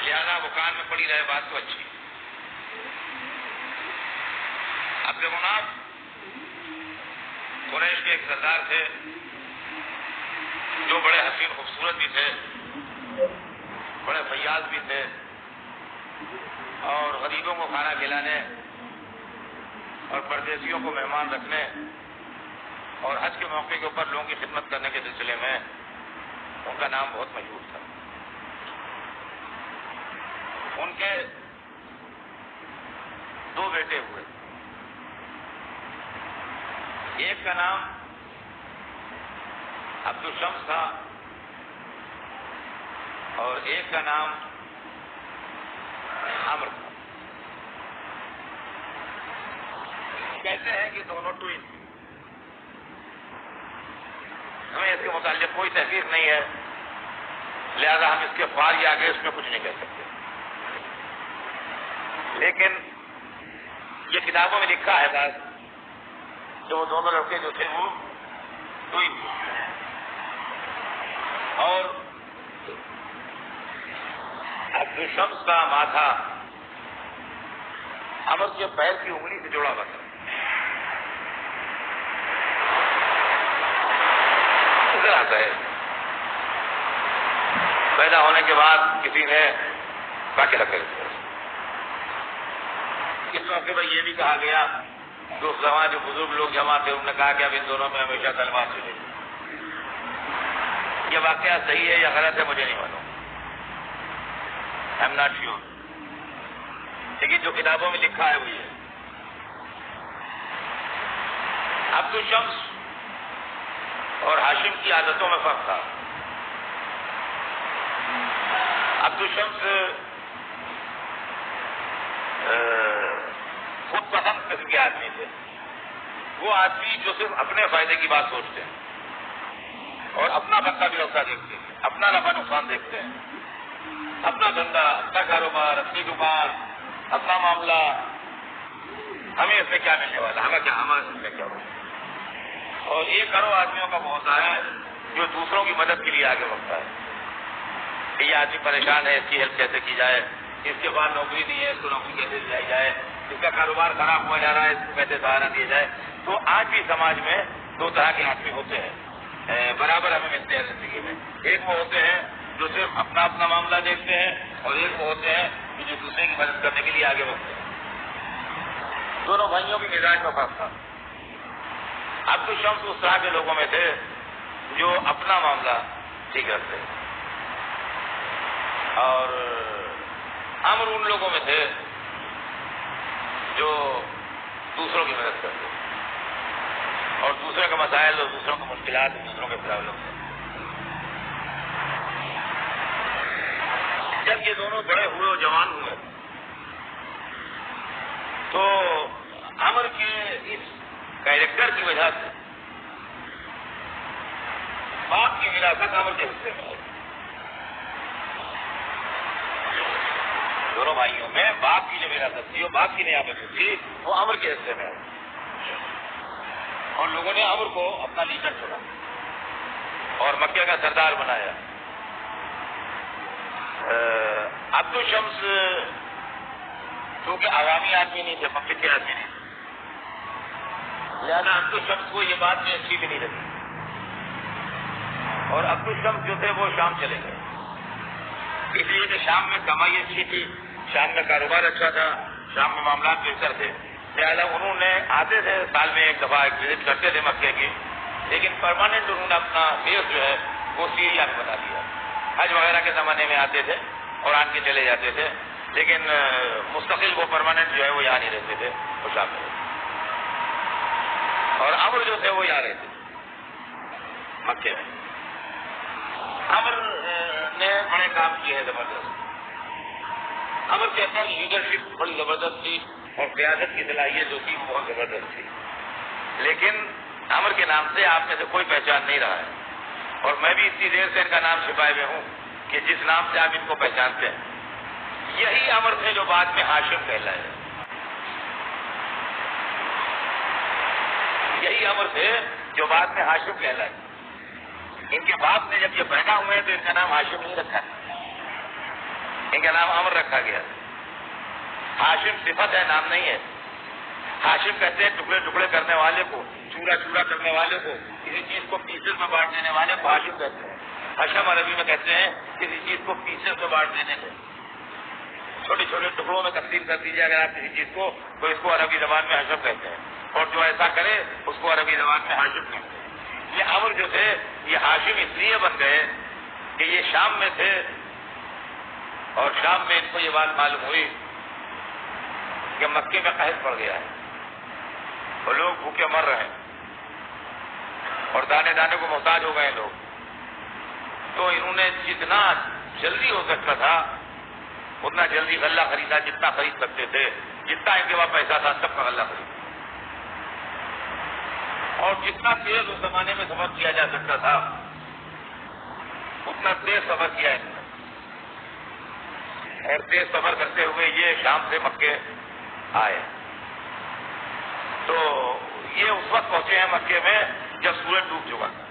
لہذا وہ کان میں پڑی رہے بات تو اچھی. عبد مناف قریش کے ایک سردار تھے جو بڑے حسین خوبصورت بھی تھے, بڑے فیاض بھی تھے, اور غریبوں کو کھانا کھلانے اور پردیسیوں کو مہمان رکھنے اور حج کے موقع کے اوپر لوگوں کی خدمت کرنے کے سلسلے میں ان کا نام بہت مشہور تھا. ان کے 2 بیٹے ہوئے. ایک کا نام عبد الشمس تھا اور ایک کا نام عمر تھا. کہتے ہیں کہ دونوں ٹوئن. ہمیں اس کے متعلق کوئی تحقیق نہیں ہے, لہذا ہم اس کے فار یا آگے اس میں کچھ نہیں کہہ سکتے. لیکن یہ کتابوں میں لکھا ہے بات جو وہ دونوں لڑکے جو تھے وہ ٹوئن. اور عبد الشمس کا ماتھا عمر کے پیر کی انگلی سے جوڑا ہوا تھا. آتا ہے پیدا ہونے کے بعد کسی نے باقی رکھے. اس موقع پر یہ بھی کہا گیا کہ اس زمانے جو بزرگ لوگ جمع تھے انہوں نے کہا کہ اب ان دونوں میں ہمیشہ تلوار چلے. یہ واقعہ صحیح ہے یا غلط ہے مجھے نہیں معلوم, آئی ایم ناٹ شیور, لیکن جو کتابوں میں لکھا ہے وہ یہ. عبد الشمس اور ہاشم کی عادتوں میں فرق تھا. عبد الشمس خود پسند قسم کے آدمی تھے. وہ آدمی جو صرف اپنے فائدے کی بات سوچتے ہیں اور اپنا بقا بھی روکا دیکھتے ہیں, اپنا نفع نقصان دیکھتے ہیں, اپنا دھندا, اپنا کاروبار, اپنی دکان, اپنا معاملہ, ہمیں اس میں کیا ملنے والا, ہمیں کیا, ہمیں اس میں کیا ہوگا. اور ایک کرو آدمیوں کا بہت ہے جو دوسروں کی مدد کے لیے آگے بڑھتا ہے کہ یہ آدمی پریشان ہے, اس کی ہیلپ کیسے کی جائے, اس کے بعد نوکری نہیں ہے, اس کو نوکری کیسے دلائی جائے, اس کا کاروبار خراب ہوا جا رہا ہے, اس کو کیسے سہارا دیا جائے. تو آج بھی سماج میں 2 طرح کے آدمی ہوتے ہیں, برابر ہمیں ملتے ہیں زندگی میں. ایک وہ ہوتے ہیں جو صرف اپنا اپنا معاملہ دیکھتے ہیں اور ایک وہ ہوتے ہیں جو دوسرے کی مدد کرنے کے لیے آگے بڑھتے ہیں. دونوں بھائیوں کی مزاج کا فرق تھا. عبد الشمس اس طرح کے لوگوں میں تھے جو اپنا معاملہ ٹھیک رکھتے, اور عمر ان لوگوں میں تھے جو دوسروں کی مدد کرتے اور دوسروں کے مسائل اور دوسروں کی مشکلات دوسروں کے پرابلم سے. جب یہ دونوں بڑے ہوئے اور جوان ہوئے تو عمر کے اس کیریکٹر کی وجہ سے باپ کی وراثت عمر کے حصے میں. دونوں بھائیوں میں باپ کی جو وراثت تھی وہ باپ کی نعمت تھی وہ عمر کے حصے میں, اور لوگوں نے عمر کو اپنا لیڈر چنا اور مکہ کا سردار بنایا. عبد الشمس کیونکہ عوامی آدمی نہیں تھے, مکے کے آدمی نہیں تھے, لہذا عبد الشمس کو یہ بات میں اچھی بھی نہیں لگی, اور عبد الشمس جو تھے وہ شام چلے گئے. اس لیے کہ شام میں کمائی اچھی تھی, شام میں کاروبار اچھا تھا, شام میں معاملات بہتر تھے, لہٰذا انہوں نے آتے تھے سال میں 1 دفعہ وزٹ کرتے تھے مکے کی, لیکن پرماننٹ انہوں نے اپنا بیس جو ہے وہ سیریا میں بنا دیا. حج وغیرہ کے زمانے میں آتے تھے اور آن کے چلے جاتے تھے, لیکن مستقل وہ پرماننٹ جو ہے وہ یہاں نہیں رہتے تھے, وہ شام میں رہتے. اور عمر جو تھے وہ یہاں رہتے مکے میں. عمر نے بڑے کام کیے ہیں زبردست. عمر کے اندر لیڈرشپ بڑی زبردست تھی اور قیادت کی صلاحیت جو تھی وہ بہت زبردست تھی, لیکن عمر کے نام سے آپ میں سے کوئی پہچان نہیں رہا ہے, اور میں بھی اتنی دیر سے ان کا نام چھپائے ہوئے ہوں کہ جس نام سے آپ ان کو پہچانتے ہیں یہی عمر تھے جو بعد میں ہاشم کہلائے. یہی عمر تھے جو بعد میں ہاشم کہلائے. ان کے باپ نے جب یہ پیدا ہوئے تو ان کا نام ہاشم نہیں رکھا, ان کا نام عمر رکھا گیا. ہاشم صفت ہے، نام نہیں ہے. ہاشم کہتے ہیں ٹکڑے ٹکڑے کرنے والے کو، چورا چورا کرنے والے کو، کسی چیز کو پیسز میں بانٹ دینے والے کو ہاشم کہتے ہیں. حشم عربی میں کہتے ہیں کسی چیز کو پیسز میں بانٹ دینے کو، چھوٹے چھوٹے ٹکڑوں میں تقسیم کر دیجیے اگر آپ کسی چیز کو، تو اس کو عربی زبان میں حشم کہتے ہیں. اور جو ایسا کرے اس کو عربی زبان میں ہاشم کہتے ہیں. یہ عمر جو تھے یہ ہاشم اس لیے بن گئے کہ یہ شام میں تھے، اور شام میں ان کو یہ بات معلوم ہوئی کہ مکے میں قحط پڑ گیا ہے اور لوگ بھوکے مر رہے ہیں اور دانے دانے کو محتاج ہو گئے لوگ. تو انہوں نے جتنا جلدی ہو سکتا تھا اتنا جلدی غلہ خریدا، جتنا خرید سکتے تھے، جتنا ان کے پاس پیسہ تھا سب کا غلہ خریدا، اور جتنا تیز اس زمانے میں سفر کیا جا سکتا تھا اتنا تیز سفر کیا انہوں نے. اور تیز سفر کرتے ہوئے یہ شام سے مکے آئے. تو یہ اس وقت پہنچے ہیں مکے میں جب سورج ڈوب چکا تھا،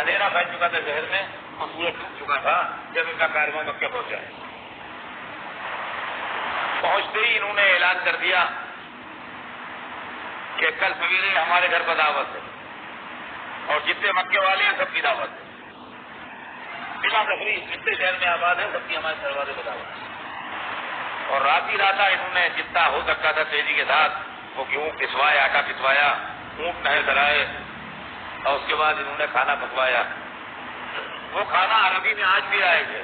اندھیرا پھیل چکا تھا شہر میں اور سورج ڈوب چکا تھا جب ان کا کارواں مکے پہنچا ہے. پہنچتے ہی انہوں نے اعلان کر دیا کہ کل سویرے ہمارے گھر پر دعوت ہے اور جتنے مکے والے ہیں سب کی دعوت ہے، بلا تفریح جتنے شہر میں آباد ہیں سب کی ہمارے دروازے پر دعوت ہے. اور رات ہی رات انہوں نے جتنا ہو سکتا تھا تیزی کے ساتھ وہ گیہوں پسوائے، آٹا پسوایا، اونٹ نہر کرائے، اور اس کے بعد انہوں نے کھانا پکوایا. وہ کھانا عربی میں آج بھی آئے تھے.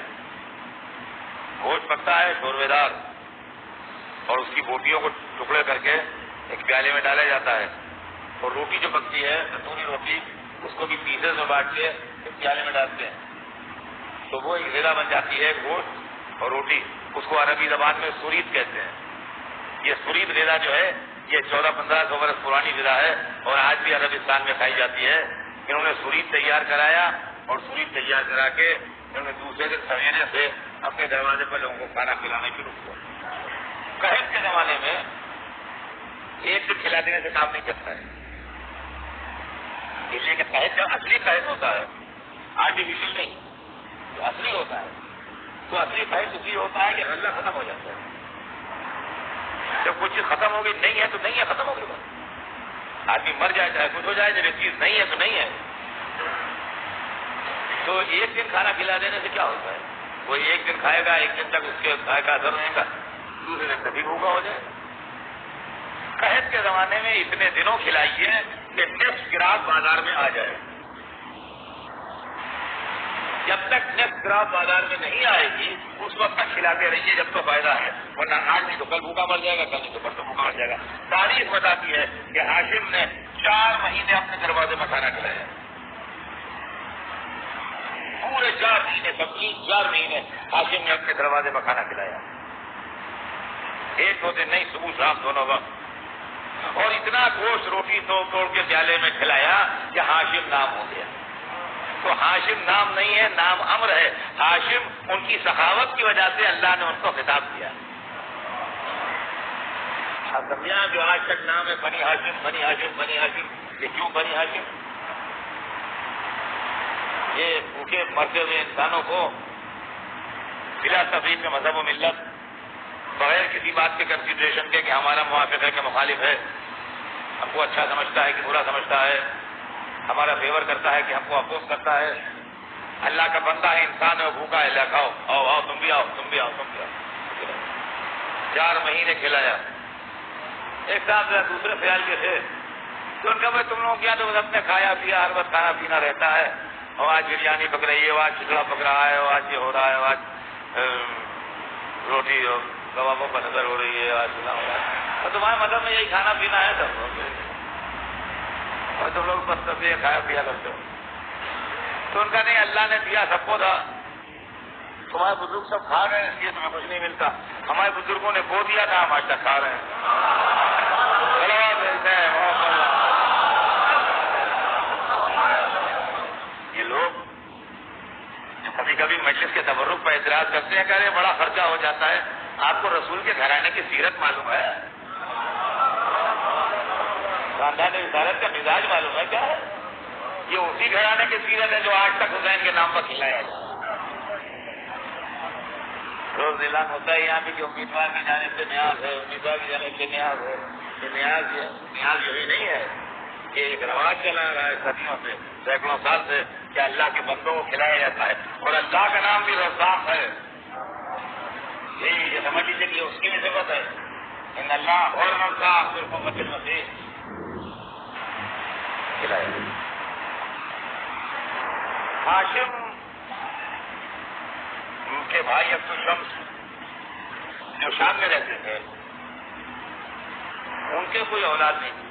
گوشت پکتا ہے شوربے دار اور اس کی بوٹیوں کو ٹکڑے کر کے ایک پیالے میں ڈالا جاتا ہے، اور روٹی جو پکتی ہے تندوری روٹی اس کو بھی پیسز میں بانٹ کے ایک پیالے میں ڈالتے ہیں، تو وہ ایک غذا بن جاتی ہے، گوشت اور روٹی. اس کو عربی زبان میں سورید کہتے ہیں. یہ سورید غذا جو ہے یہ 1400-1500 برس پرانی غذا ہے اور آج بھی عربستان میں کھائی جاتی ہے. انہوں نے سورید تیار کرایا اور سورید تیار کرا کے انہوں نے دوسرے دن سویرے سے اپنے دروازے پر لوگوں کو کھانا کھلانا شروع کیا. قحط کے زمانے میں ایک دن کھلا دینے سے کام نہیں چلتا ہے، اس لیے کہ قحط جب اصلی قحط ہوتا ہے، آرٹیفیشل نہیں، جو اصلی ہوتا ہے تو اصلی قحط اسی ہوتا ہے کہ غلہ ختم ہو جاتا ہے. جب کوئی چیز ختم ہو گئی نہیں ہے تو نہیں ہے، ختم ہو گئی بات. آدمی مر جائے چاہے کچھ ہو جائے، جب یہ چیز نہیں ہے تو نہیں ہے. تو ایک دن کھانا کھلا دینے سے کیا ہوتا ہے؟ وہ ایک دن کھائے گا، ایک دن تک اس کے کھائے کا اثر رہے گا، دوسرے دن کبھی بھوکا ہو جائے. قحط کے زمانے میں اتنے دنوں کھلائیے کہ نیکسٹ گراس بازار میں آ جائے. جب تک نیکسٹ گراس بازار میں نہیں آئے گی اس وقت تک کھلاتے رہیے جب تو فائدہ ہے، ورنہ آج نہیں تو کل بھوکا مر جائے گا، کل نہیں تو پرسوں بھوکا مر جائے گا. تاریخ بتاتی ہے کہ ہاشم نے 4 مہینے اپنے دروازے میں کھانا کھلایا، پورے 4 مہینے، تقریباً 4 مہینے ہاشم نے اپنے دروازے میں کھانا کھلایا. ایک 2 دن نہیں، صبح شام دونوں وقت. اور اتنا گوشت روٹی توڑ کے پیالے میں کھلایا کہ ہاشم نام ہو گیا. تو ہاشم نام نہیں ہے، نام عمر ہے. ہاشم ان کی سخاوت کی وجہ سے اللہ نے ان کو خطاب کیا. یہاں جو آج تک نام ہے بنی ہاشم، بنی ہاشم، بنی ہاشم، یہ کیوں بنی ہاشم؟ یہ بھوکے مرتے ہوئے انسانوں کو بلا تفریق کے مذہب و ملت، بغیر کسی بات کے کنسیڈریشن کے کہ ہمارا موافق ہے کہ مخالف ہے، ہم کو اچھا سمجھتا ہے کہ برا سمجھتا ہے، ہمارا فیور کرتا ہے کہ ہم کو اپوز کرتا ہے. اللہ کا بندہ ہے، انسان ہے، وہ بھوکا ہے، اللہ کھاؤ، آؤ آؤ تم بھی آؤ، تم بھی آؤ، تم بھی آؤ. 4 مہینے کھلایا. ایک صاحب دوسرے خیال کے تھے تو ان کا بھائی تم لوگوں کیا تو بس اپنے کھایا پیا ہر وقت کھانا پینا رہتا ہے، اور آج بریانی پک رہی ہے، آج چکڑا پک رہا ہے، آج یہ ہو رہا ہے، آج روٹی اور کبابوں پر نظر ہو رہی ہے، آج سنا ہو رہا ہے، اور تمہارے مطلب میں یہی کھانا پینا ہے سب، اور تم لوگ بس سب یہ کھایا پیا کرتے ہو. تو ان کا نہیں، اللہ نے دیا سب کو تھا، تمہارے بزرگ سب کھا رہے ہیں اس لیے تمہیں کچھ نہیں ملتا. ہمارے بزرگوں نے وہ دیا تھا، ہم آج تک کھا رہے ہیں. یہ لوگ کبھی کبھی مجلس کے تبرک پر اعتراض کرتے ہیں کہ ارے بڑا خرچہ ہو جاتا ہے. آپ کو رسول کے گھرانے کی سیرت معلوم ہے؟ خاندان رسالت کا مزاج معلوم ہے کیا ہے؟ یہ اسی گھرانے کی سیرت ہے جو آج تک حسین کے نام پر کھلایا جائے. روز اعلان ہوتا ہے یہاں بھی کہ امیدوار کی جانب سے نیاز ہے، امیدوار کی جانب سے نیاز ہے. یہ نیاز یہی نہیں ہے کہ ایک رواج چلا رہا ہے صدیوں سے، سینکڑوں سال سے، کہ اللہ کے بندوں کو کھلایا جاتا ہے. اور اللہ کا نام بھی رزاق ہے. یہ سمجھ لیجیے کہ اس کی بھی ضرورت ہے. ان اللہ اور رزاق صرف محمد المسیح کھلایا. ہاشم ان کے بھائی عبد الشمس جو شام میں رہتے تھے، ان کے کوئی اولاد نہیں تھی،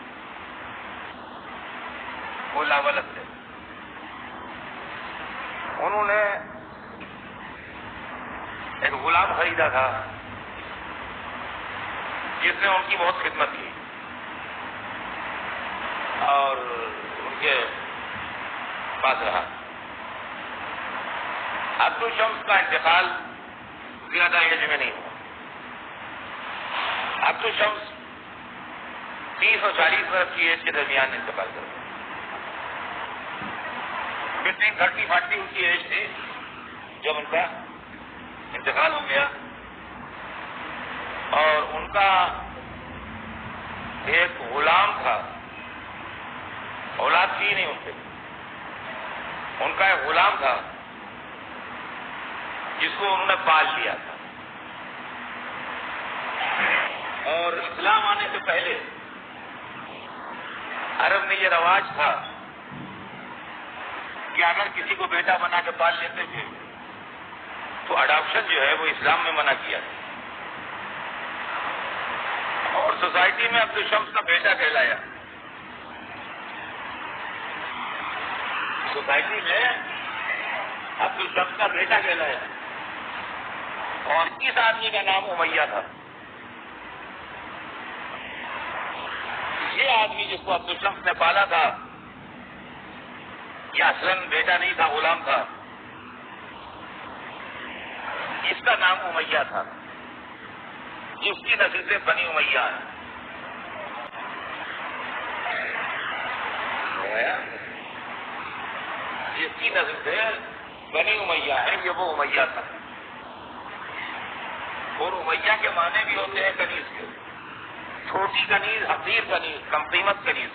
وہ لاولد تھے. انہوں نے ایک غلام خریدا تھا جس نے ان کی بہت خدمت کی اور ان کے پاس رہا. عبد الشمس کا انتقال زیادہ ایج میں نہیں ہوا. عبد الشمس 30 اور 40 برس کی ایج کے درمیان انتقال کر گیا. بٹوین 30-40 ان کی ایج تھی جب ان کا انتقال ہو گیا. اور ان کا ایک غلام تھا، اولاد تھی نہیں ان سے. ان کا ایک غلام تھا جس کو انہوں نے پال لیا تھا. اور اسلام آنے سے پہلے عرب میں یہ رواج تھا کہ اگر کسی کو بیٹا بنا کے پال لیتے تھے تو اڈاپشن جو ہے وہ اسلام میں منع کیا تھا. اور سوسائٹی میں عبد الشمس کا بیٹا کہلایا. سوسائٹی میں عبد الشمس کا بیٹا کہلایا. اور اس آدمی کا نام امیہ تھا. یہ آدمی جس کو عبد الشمس نے پالا تھا یہ اصلاً بیٹا نہیں تھا، غلام تھا. اس کا نام امیہ تھا، جس کی نسل سے بنی امیہ ہے. جس کی نسل سے بنی امیہ ہے یہ وہ امیہ تھا. اور امیہ کے معنی بھی ہوتے ہیں کنیز کے. چھوٹی کنیز، حقیر کنیز، کم قیمت کنیز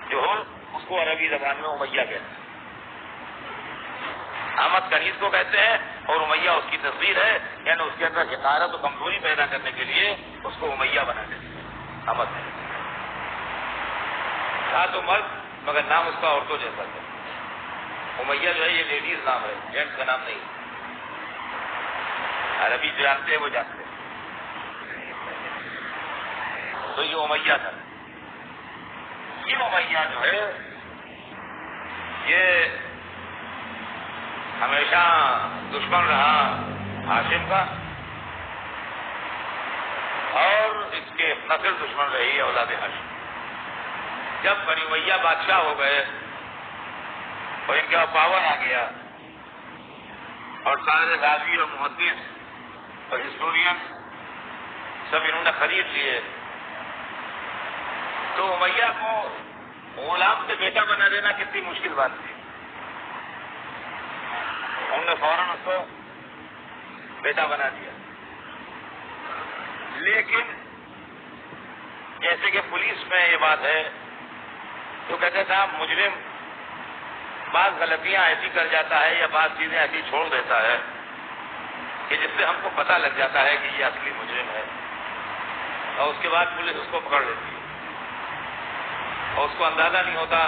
جو ہو اس کو عربی زبان میں امیہ کہتے ہیں. احمد کنیز کو کہتے ہیں اور امیہ اس کی تصویر ہے، یعنی اس کے اندر حقارت و کمزوری پیدا کرنے کے لیے اس کو امیہ بنا دیتے ہیں. احمد تھا تو مرد مگر نام اس کا عورتوں جیسا تھا. امیہ جو ہے یہ لیڈیز نام ہے، جینٹس کا نام نہیں. عربی جانتے ہیں وہ جانتے ہیں. تو یہ امیہ تھا. یہ امیہ جو ہے یہ ہمیشہ دشمن رہا ہاشم کا، اور اس کے نسل دشمن رہی اولاد ہاشم. جب بنی امیہ بادشاہ ہو گئے اور ان کا پاور آ گیا اور سارے راوی اور محدث اور ہسٹورین سب انہوں نے خرید لیے، تو امیہ کو غلام سے بیٹا بنا دینا کتنی مشکل بات تھی. انہوں نے فوراً اس کو بیٹا بنا دیا. لیکن جیسے کہ پولیس میں یہ بات ہے تو کہتے تھا مجرم بعض غلطیاں ایسی کر جاتا ہے یا بعض چیزیں ایسی چھوڑ دیتا ہے کہ جس سے ہم کو پتہ لگ جاتا ہے کہ یہ اصلی مجرم ہے، اور اس کے بعد پولیس اس کو پکڑ لیتی ہے اور اس کو اندازہ نہیں ہوتا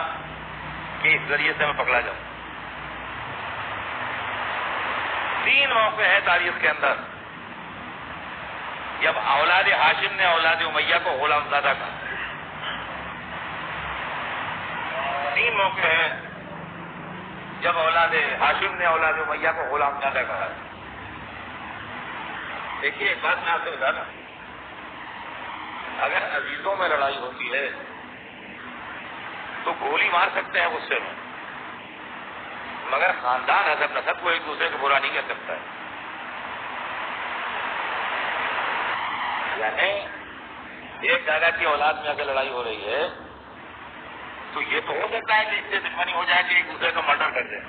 کہ اس ذریعے سے میں پکڑا جاؤں. 3 موقع ہیں تاریخ کے اندر جب اولاد ہاشم نے اولاد امیہ کو غلام زادہ کہا. 3 موقع ہیں جب اولاد ہاشم نے اولاد امیہ کو غلام زادہ کہا. دیکھیے ایک بات میں آپ سے بتا دوں، اگر عزیزوں میں لڑائی ہوتی ہے تو گولی مار سکتے ہیں غصے میں، مگر خاندان حسب نسب کو ایک دوسرے کو برا نہیں کر سکتا ہے. یعنی ایک دادا کی اولاد میں اگر لڑائی ہو رہی ہے تو یہ تو ہو سکتا ہے کہ اس سے دشمنی ہو جائے کہ ایک دوسرے کو مرڈر کر دیں،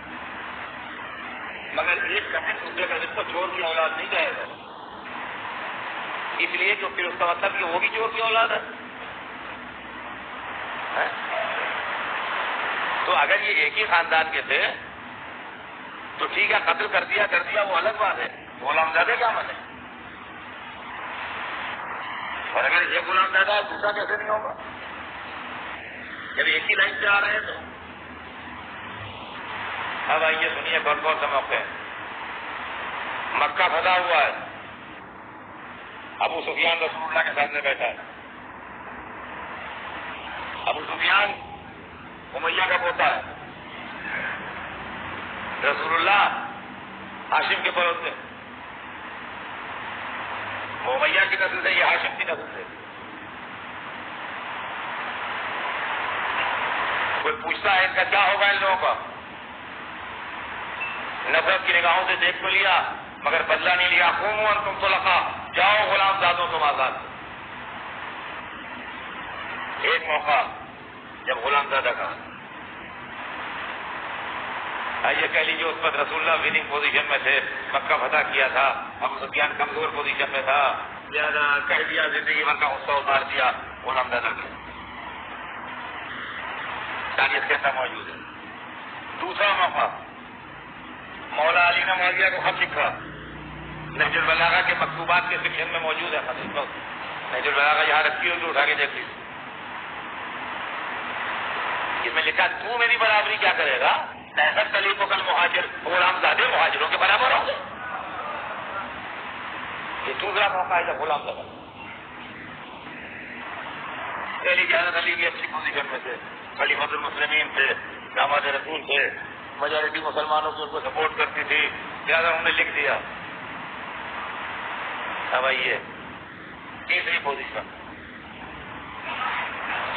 مگر ایک کبھی دوسرے کا رشتہ چور کی اولاد نہیں جائے گا. اس لیے کہ پھر اس کا مطلب کہ وہ بھی چور کی اولاد ہے. تو اگر یہ ایک ہی خاندان کے تھے تو ٹھیک ہے، قتل کر دیا وہ الگ بات ہے، غلام زادے کیا مانے؟ اور اگر یہ غلام زادہ ہے دوسرا کیسے نہیں ہوگا جب ایک ہی لائن سے آ رہے ہیں؟ تو اب آئیے سنیے کون کون سے موقع ہیں. مکہ پھنسا ہوا ہے، ابو سفیان رسول اللہ کے سامنے بیٹھا ہے. ابو سفیان امیہ کا پوتا ہے، رسول اللہ ہاشم کے پڑوس سے، وہ امیہ کی نسل سے، یہ ہاشم کی نسل سے. کوئی پوچھتا ہے ان کا کیا ہوگا؟ ان لوگوں کا نفرت کی نگاہوں سے دیکھ تو لیا مگر بدلہ نہیں لیا. قوموا انتم طلقاء، جاؤ غلام زادوں تم آزاد. ایک موقع جب غلام زادہ کا آئیے کہہ لیجیے اس پر رسول اللہ وننگ پوزیشن میں تھے، مکہ فتح کیا تھا، ابو سفیان کمزور پوزیشن میں تھا، لہٰذا کہہ دیا زندگی بھر کا غصہ اتار دیا غلام زادہ کا. تاریخ کے اندر موجود ہے. دوسرا موقع مولا علی نے معاویہ کو خط لکھا، نہج البلاغہ کے مکتوبات کے سیکشن میں موجود ہے. نہج البلاغہ یہاں رکھی ہوگی، اٹھا کے دیکھ لیجیے. اس میں لکھا تو میری برابری کیا کرے گا؟ ایسا خلیفہ کل مہاجر، غلام زادے مہاجروں کے برابر ہوں گے. یہ دوسرا موقع ہے جب غلام زادہ پہلی حضرت علی بھی اچھی پوزیشن میں تھے، خلیفۃ المسلمین تھے، داماد رسول تھے، میجورٹی مسلمانوں کی ان کو سپورٹ کرتی تھی، لہٰذا انہوں نے لکھ دیا. اب آئیے تیسری پوزیشن،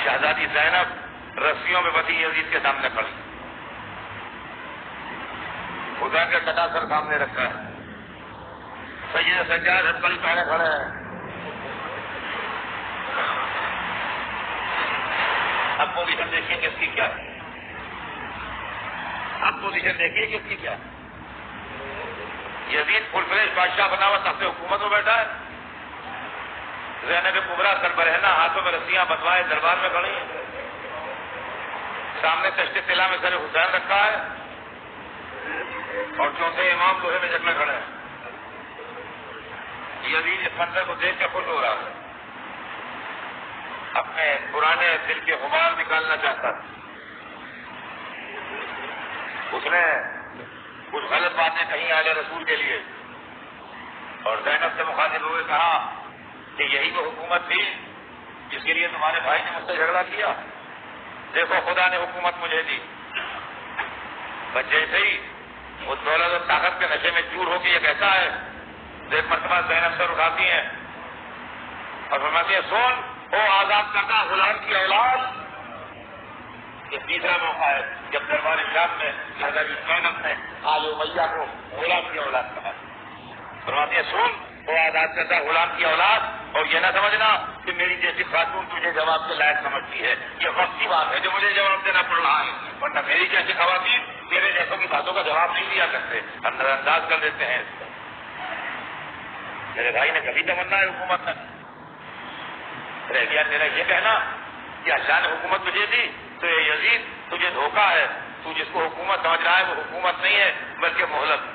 شہزادی زینب رسیوں میں بندھی یزید کے سامنے کھڑی، خدا کا کٹا سر سامنے رکھا ہے، سید سجاد ہتکڑی پہنے کھڑے ہیں. اب پوزیشن دیکھیے کس کی کیا ہے. اب پوزیشن دیکھیے کس کی کیا ہے. یزید فل فلیش بادشاہ بنا ہوا تخت حکومت میں بیٹھا ہے، زینب کبریٰ سربرہنہ ہاتھوں میں رسیاں بندوائے دربار میں کھڑی ہیں، سامنے تشت طلا میں سر حسین رکھا ہے اور چوتھے امام لوہے میں جگنے کھڑے ہیں. یزید اس منظر کو دیکھ کے خوش ہو رہا ہے، اپنے پرانے دل کے غبار نکالنا چاہتا تھا. اس نے کچھ غلط باتیں کہیں آل رسول کے لیے اور زینب سے مخاطب ہوئے کہا کہ یہی وہ حکومت تھی جس کے لیے تمہارے بھائی نے مجھ سے جھگڑا کیا. دیکھو خدا نے حکومت مجھے دی. بس جیسے ہی وہ دولت اور طاقت کے نشے میں چور ہو کے یہ کہتا ہے، ایک مرتبہ زینب سر اٹھاتی ہیں اور فرماتی ہیں سن او آزاد کرتا غلام کی اولاد. یہ تیسرا موقع ہے جب دربار شام میں شہزادی زینب نے آل امیہ کو غلام کی اولاد کہا. فرماتی ہیں سن وہ آزاد کرتا غلام کی اولاد، اور یہ نہ سمجھنا کہ میری جیسی خاتون تجھے جواب کے لائق سمجھتی ہے. یہ وقت کی بات ہے جو مجھے جواب دینا پڑ رہا ہے، ورنہ میری جیسی خواتین میرے جیسوں کی باتوں کا جواب نہیں دیا کرتے، ہم نظر انداز کر دیتے ہیں. میرے بھائی نے کبھی تمنا ہے حکومت میں رہ گیا میرا یہ کہنا کہ اللہ نے حکومت تجھے دی تو یہ یزید تجھے دھوکہ ہے، تو جس کو حکومت سمجھ رہا ہے وہ حکومت نہیں ہے بلکہ مہلت.